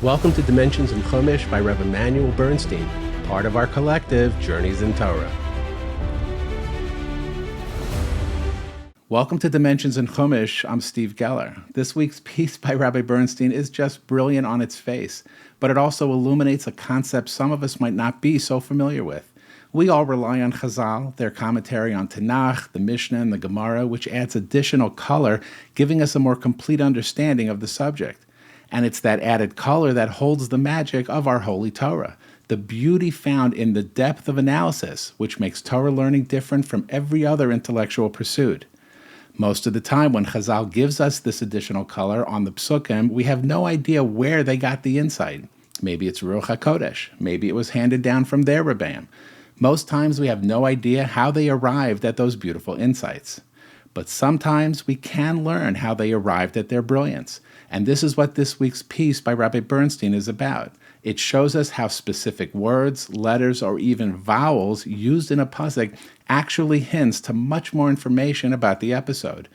Welcome to Dimensions in Chumash by Rabbi Immanuel Bernstein, part of our collective Journeys in Torah. Welcome to Dimensions in Chumash. I'm Steve Geller. This week's piece by Rabbi Bernstein is just brilliant on its face, but it also illuminates a concept some of us might not be so familiar with. We all rely on Chazal, their commentary on Tanakh, the Mishna, and the Gemara, which adds additional color, giving us a more complete understanding of the subject. And it's that added color that holds the magic of our holy Torah, the beauty found in the depth of analysis, which makes Torah learning different from every other intellectual pursuit. Most of the time when Chazal gives us this additional color on the Pasukim, we have no idea where they got the insight. Maybe it's Ruach Hakodesh. Maybe it was handed down from their Rebbeim. Most times we have no idea how they arrived at those beautiful insights. But sometimes we can learn how they arrived at their brilliance. And this is what this week's piece by Rabbi Bernstein is about. It shows us how specific words, letters, or even vowels used in a pasuk actually hints to much more information about the episode.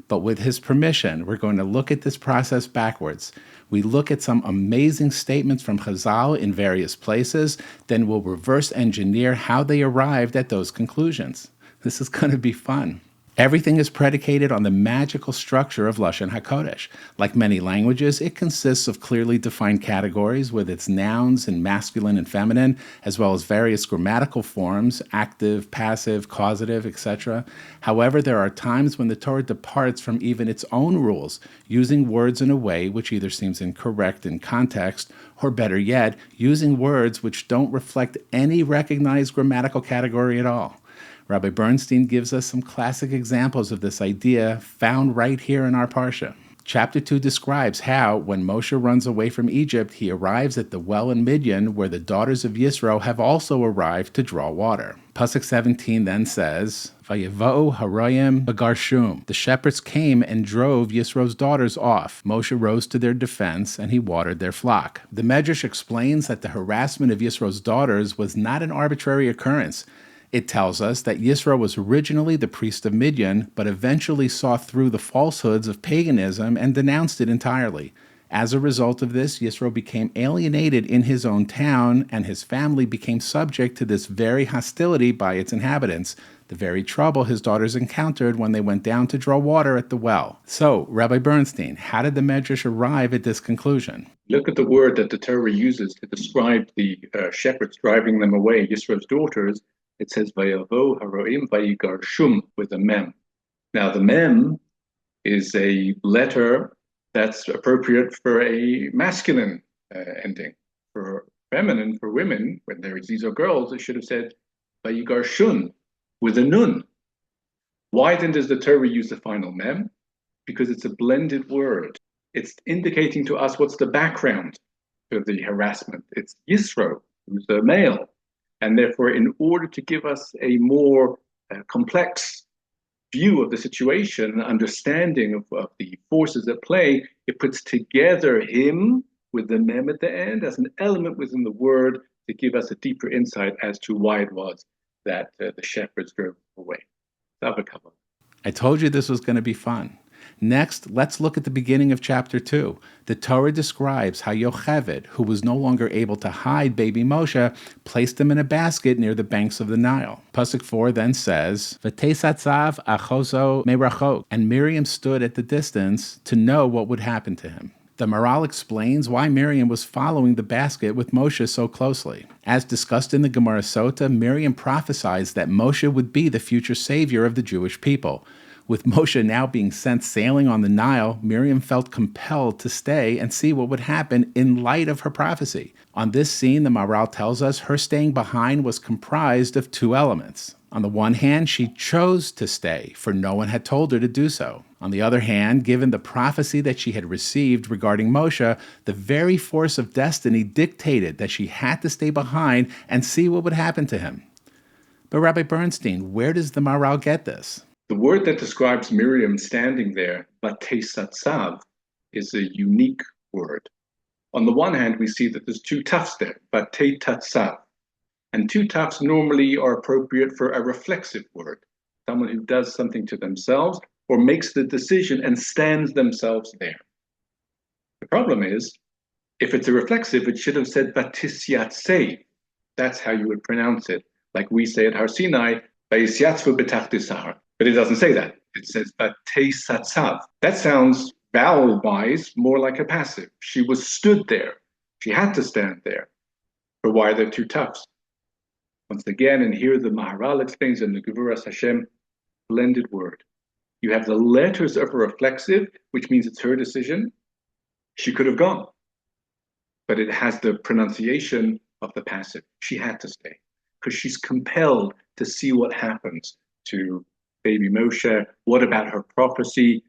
But with his permission, we're going to look at this process backwards. We look at some amazing statements from Chazal in various places, then we'll reverse engineer how they arrived at those conclusions. This is going to be fun. Everything is predicated on the magical structure of Lashon HaKodesh. Like many languages, it consists of clearly defined categories with its nouns in masculine and feminine, as well as various grammatical forms, active, passive, causative, etc. However, there are times when the Torah departs from even its own rules, using words in a way which either seems incorrect in context, or better yet, using words which don't reflect any recognized grammatical category at all. Rabbi Bernstein gives us some classic examples of this idea found right here in our Parsha. Chapter 2 describes how, when Moshe runs away from Egypt, he arrives at the well in Midian, where the daughters of Yisro have also arrived to draw water. Pasuk 17 then says, Vayiva'u haroyim b'garshum. The shepherds came and drove Yisro's daughters off. Moshe rose to their defense, and he watered their flock. The Medrash explains that the harassment of Yisro's daughters was not an arbitrary occurrence. It tells us that Yisro was originally the priest of Midian, but eventually saw through the falsehoods of paganism and denounced it entirely. As a result of this, Yisro became alienated in his own town, and his family became subject to this very hostility by its inhabitants, the very trouble his daughters encountered when they went down to draw water at the well. So, Rabbi Bernstein, how did the Medrash arrive at this conclusion? Look at the word that the Torah uses to describe the shepherds driving them away, Yisro's daughters. It says, Vayavo haroim vayigarshum, with a mem. Now, the mem is a letter that's appropriate for a masculine ending. For feminine, for women, when these are girls, it should have said vayigarshun, with a nun. Why then does the Torah use the final mem? Because it's a blended word. It's indicating to us what's the background to the harassment. It's Yisro, who's a male. And therefore, in order to give us a more complex view of the situation, understanding of the forces at play, it puts together him with the mem at the end as an element within the word to give us a deeper insight as to why it was that the shepherds drove away. I told you this was going to be fun. Next, let's look at the beginning of chapter 2. The Torah describes how Yocheved, who was no longer able to hide baby Moshe, placed him in a basket near the banks of the Nile. Pasuk 4 then says, V'tesatzav achozo merachok, and Miriam stood at the distance to know what would happen to him. The Maral explains why Miriam was following the basket with Moshe so closely. As discussed in the Gemara Sota, Miriam prophesies that Moshe would be the future savior of the Jewish people. With Moshe now being sent sailing on the Nile, Miriam felt compelled to stay and see what would happen in light of her prophecy. On this scene, the Maral tells us her staying behind was comprised of two elements. On the one hand, she chose to stay, for no one had told her to do so. On the other hand, given the prophecy that she had received regarding Moshe, the very force of destiny dictated that she had to stay behind and see what would happen to him. But Rabbi Bernstein, where does the Maral get this? The word that describes Miriam standing there, vatesatzav, is a unique word. On the one hand, we see that there's two tafs there, vatetatzav. And two tafs normally are appropriate for a reflexive word, someone who does something to themselves or makes the decision and stands themselves there. The problem is If it's a reflexive, it should have said Vatisyatsei. That's how you would pronounce it. Like we say at Har Sinai, Vayisyatzu b'tachtis sahar. But it doesn't say that. It says Vatesatzav. That sounds vowel-wise more like a passive. She was stood there. She had to stand there. But why are there two tufs? Once again, and here the Maharal explains in the Gevuras Hashem, blended word. You have the letters of a reflexive, which means it's her decision. She could have gone. But it has the pronunciation of the passive. She had to stay because she's compelled to see what happens to baby Moshe. What about her prophecy?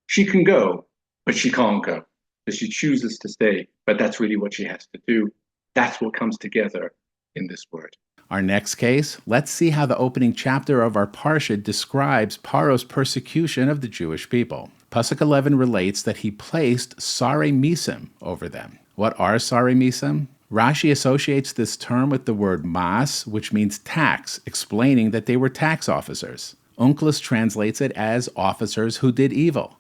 She can go, but she can't go because she chooses to stay. But that's really what she has to do. That's what comes together in this word. Our next case, let's see how the opening chapter of our Parsha describes Paro's persecution of the Jewish people. Pasuk 11 relates that he placed Sare Misim over them. What are Sare Misim? Rashi associates this term with the word mas, which means tax, explaining that they were tax officers. Onkelos translates it as officers who did evil.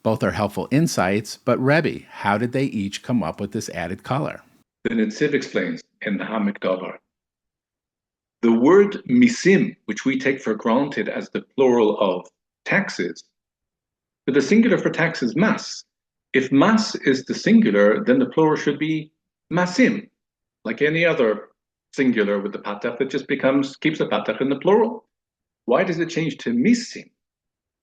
Both are helpful insights, but Rebbe, how did they each come up with this added color? The Netziv explains in the Hamikdavar. The word misim, which we take for granted as the plural of taxes, but the singular for tax is mas. If mas is the singular, then the plural should be masim, like any other singular with the patach that just keeps the patach in the plural. Why does it change to misim?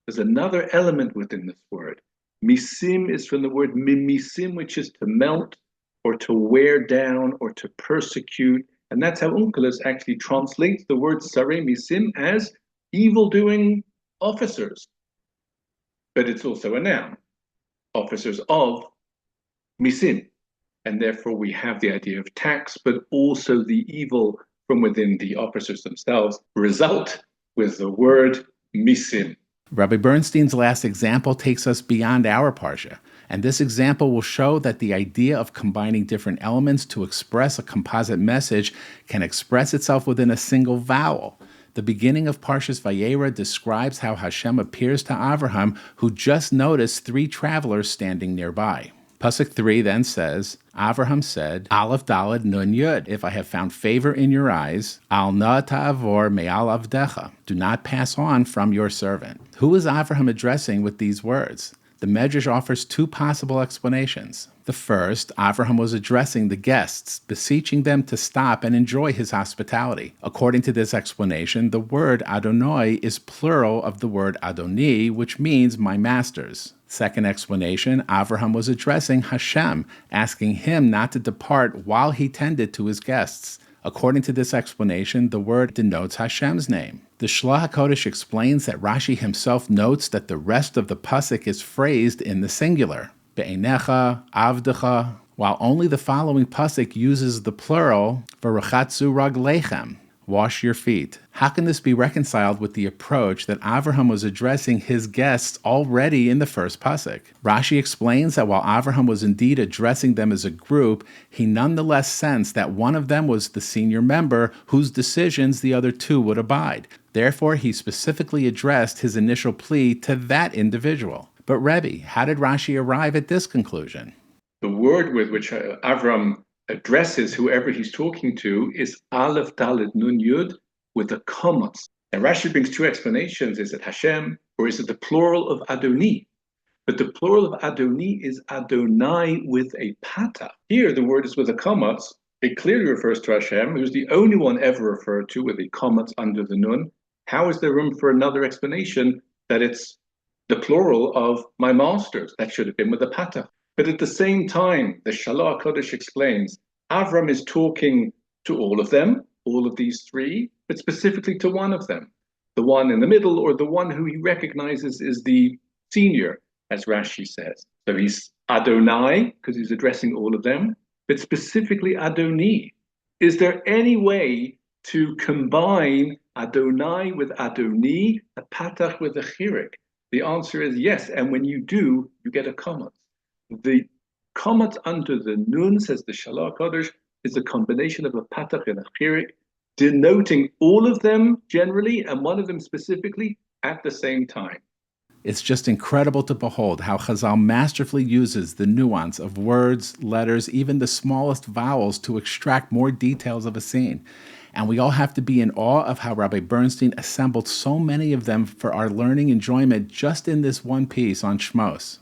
There's another element within this word. Misim is from the word mimisim, which is to melt or to wear down or to persecute. And that's how Onkelos actually translates the word Sare Misim as evil-doing officers. But it's also a noun, officers of Misim. And therefore we have the idea of tax, but also the evil from within the officers themselves result with the word Misim. Rabbi Bernstein's last example takes us beyond our Parsha, and this example will show that the idea of combining different elements to express a composite message can express itself within a single vowel. The beginning of Parshas Vayikra describes how Hashem appears to Avraham, who just noticed 3 travelers standing nearby. Pasuk 3 then says, Avraham said, Aleph Daled Nun Yud, if I have found favor in your eyes, Al na ta'avor me'al avdecha, do not pass on from your servant. Who is Avraham addressing with these words? The Medrash offers 2 possible explanations. The first, Avraham was addressing the guests, beseeching them to stop and enjoy his hospitality. According to this explanation, the word Adonai is plural of the word Adoni, which means my masters. Second explanation, Avraham was addressing Hashem, asking him not to depart while he tended to his guests. According to this explanation, the word denotes Hashem's name. The Ruach Hakodesh explains that Rashi himself notes that the rest of the pasuk is phrased in the singular, be'einecha, avdecha, while only the following pasuk uses the plural, v'rachatzu raglechem, wash your feet. How can this be reconciled with the approach that Avraham was addressing his guests already in the first pasuk? Rashi explains that while Avraham was indeed addressing them as a group, he nonetheless sensed that one of them was the senior member whose decisions the other 2 would abide. Therefore, he specifically addressed his initial plea to that individual. But Rebbe, how did Rashi arrive at this conclusion? The word with which Avram addresses whoever he's talking to is Aleph Dalet Nun Yud with a commas. And Rashi brings 2 explanations. Is it Hashem or is it the plural of Adoni? But the plural of Adoni is Adonai with a pata. Here the word is with a commas. It clearly refers to Hashem, who's the only one ever referred to with a commas under the nun. How is there room for another explanation that it's the plural of my masters? That should have been with a pata. But at the same time, the Ruach Hakodesh explains, Avram is talking to all of them, all of these 3, but specifically to one of them, the one in the middle or the one who he recognizes is the senior, as Rashi says. So he's Adonai, because he's addressing all of them, but specifically Adoni. Is there any way to combine Adonai with Adoni, a patach with a chirik? The answer is yes, and when you do, you get a comma. The comma under the nun, says the Ruach Hakodesh, is a combination of a patach and a chirik, denoting all of them generally and one of them specifically at the same time. It's just incredible to behold how Chazal masterfully uses the nuance of words, letters, even the smallest vowels to extract more details of a scene. And we all have to be in awe of how Rabbi Bernstein assembled so many of them for our learning enjoyment just in this one piece on Shemos.